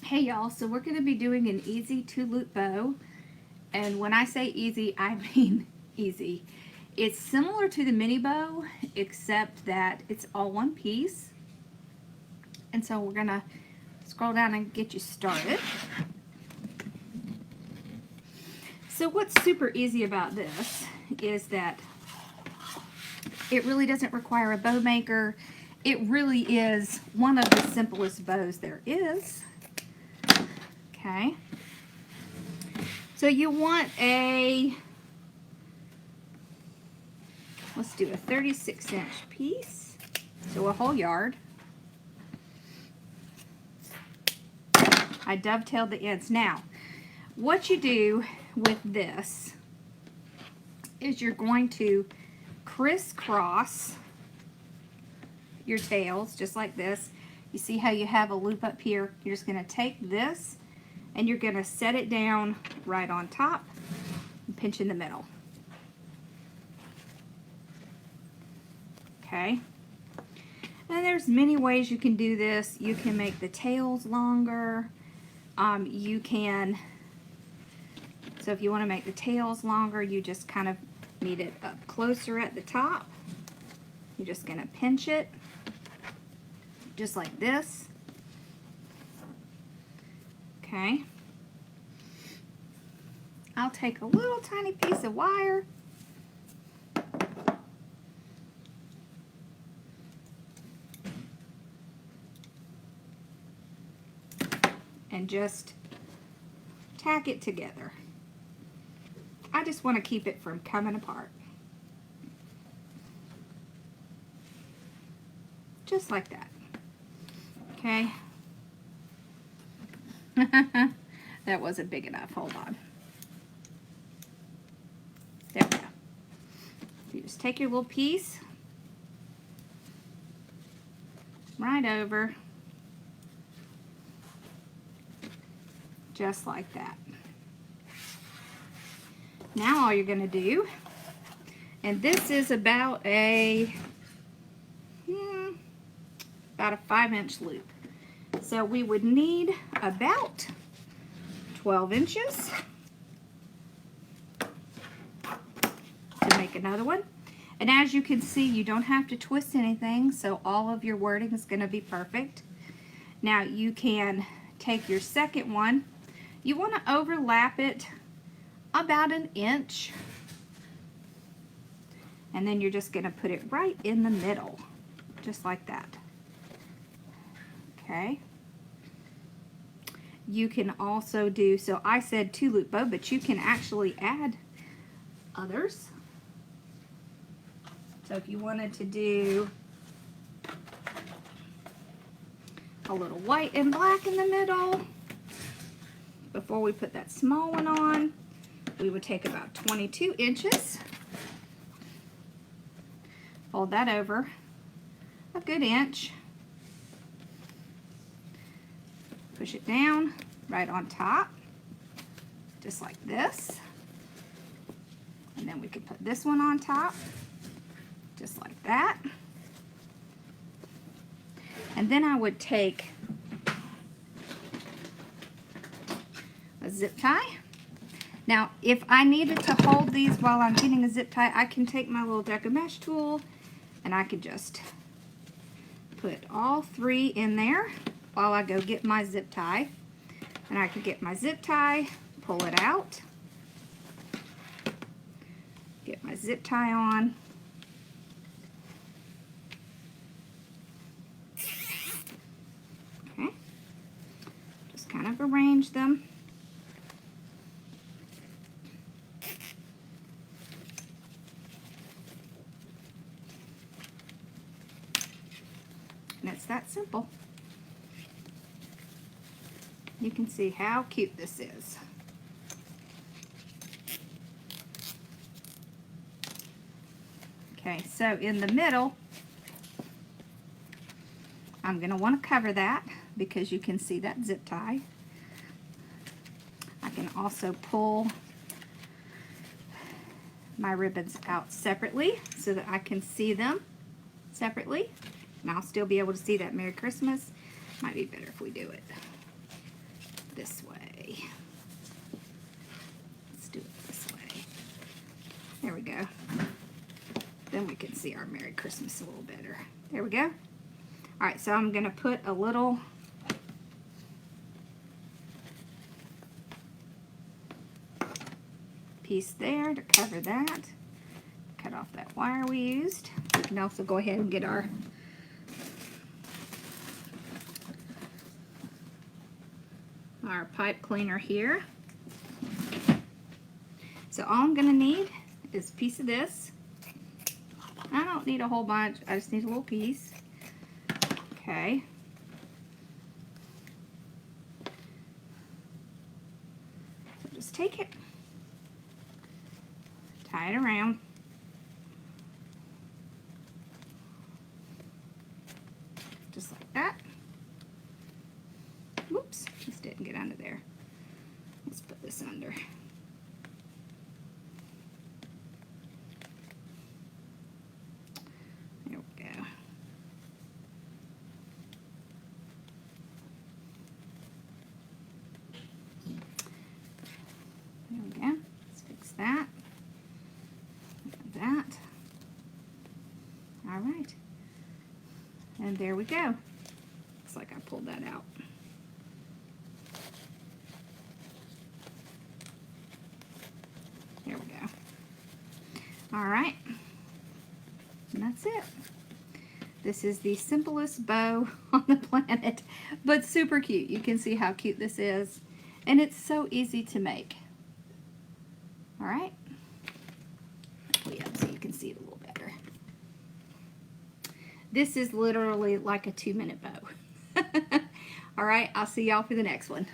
Hey y'all, so we're going to be doing an easy 2-loop bow, and when I say easy, I mean easy. It's similar to the mini bow, except that it's all one piece, and so we're going to scroll down and get you started. So what's super easy about this is that it really doesn't require a bow maker. It really is one of the simplest bows there is. Okay, so you want let's do a 36-inch piece, so a whole yard. I dovetailed the ends. Now, what you do with this is you're going to crisscross your tails just like this. You see how you have a loop up here? You're just going to take this and you're going to set it down right on top and pinch in the middle. Okay. And there's many ways you can do this. You can make the tails longer. So if you want to make the tails longer, you just kind of need it up closer at the top. You're just going to pinch it just like this. Okay. I'll take a little tiny piece of wire and just tack it together. I just want to keep it from coming apart. Just like that. Okay. That wasn't big enough. Hold on. There we go. You just take your little piece right over, just like that. Now all you're going to do, and this is about a 5-inch loop. So we would need about 12 inches to make another one. And as you can see, you don't have to twist anything, so all of your wording is going to be perfect. Now you can take your second one. You want to overlap it about 1 inch. And then you're just going to put it right in the middle, just like that. Okay. You can also do, so I said 2-loop bow, but you can actually add others. So if you wanted to do a little white and black in the middle, before we put that small one on, we would take about 22 inches, fold that over a good inch, push it down right on top, just like this. And then we could put this one on top, just like that. And then I would take a zip tie. Now, if I needed to hold these while I'm getting a zip tie, I can take my little deck of mesh tool and I could just put all 3 in there while I go get my zip tie. And I could get my zip tie, pull it out, get my zip tie on, okay, just kind of arrange them. And it's that simple. You can see how cute this is. Okay, so in the middle, I'm going to want to cover that because you can see that zip tie. I can also pull my ribbons out separately so that I can see them separately. And I'll still be able to see that Merry Christmas. Might be better if we do it this way. Let's do it this way. There we go. Then we can see our Merry Christmas a little better. There we go. All right, so I'm gonna put a little piece there to cover that. Cut off that wire we used. We can also go ahead and get our pipe cleaner here. So all I'm gonna need is a piece of this. I don't need a whole bunch, I just need a little piece. Okay. So just take it, tie it around. Just like that. Whoops, this didn't get under there. Let's put this under. There we go. There we go. Let's fix that. And that. All right. And there we go. Looks like I pulled that out. There we go. All right. And that's it. This is the simplest bow on the planet, but super cute. You can see how cute this is. And it's so easy to make. All right. Pull you up so you can see it a little better. This is literally like a 2-minute bow. All right, I'll see y'all for the next one.